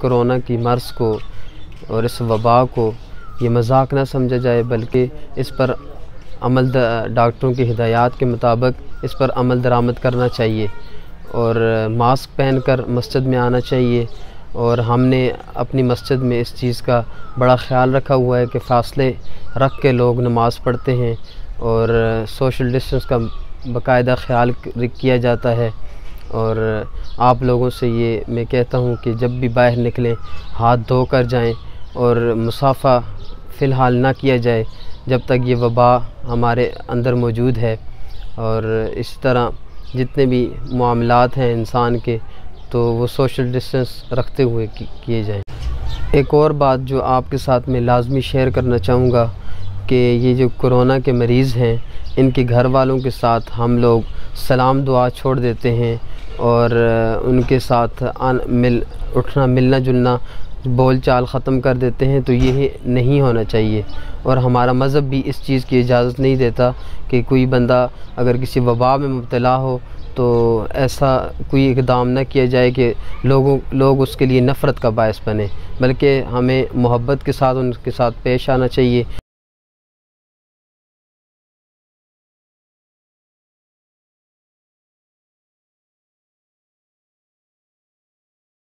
Corona की मर्ज़ को और इस वबा को ये मजाक ना समझा जाए, बल्कि इस पर डॉक्टरों की हिदायत के मुताबिक इस पर अमल दरामद करना चाहिए और मास्क पहनकर मस्जिद में आना चाहिए। और हमने अपनी मस्जिद में इस चीज़ का बड़ा ख़्याल रखा हुआ है कि फ़ासले रख के लोग नमाज़ पढ़ते हैं और सोशल डिस्टेंस का बाकायदा ख़्याल किया जाता है। और आप लोगों से ये मैं कहता हूँ कि जब भी बाहर निकलें हाथ धो कर जाएँ और मुसाफ़ा फ़िलहाल ना किया जाए जब तक ये वबा हमारे अंदर मौजूद है। और इस तरह जितने भी मामलात हैं इंसान के, तो वो सोशल डिस्टेंस रखते हुए किए जाएं। एक और बात जो आपके साथ में लाजमी शेयर करना चाहूँगा कि ये जो कोरोना के मरीज़ हैं, इनके घर वालों के साथ हम लोग सलाम दुआ छोड़ देते हैं और उनके साथ उठना मिलना जुलना बोल चाल ख़त्म कर देते हैं। तो ये नहीं होना चाहिए और हमारा मज़हब भी इस चीज़ की इजाज़त नहीं देता कि कोई बंदा अगर किसी वबा में मुब्तला हो तो ऐसा कोई इक़दाम न किया जाए कि लोग उसके लिए नफ़रत का बायस बने, बल्कि हमें मोहब्बत के साथ उनके साथ पेश आना चाहिए।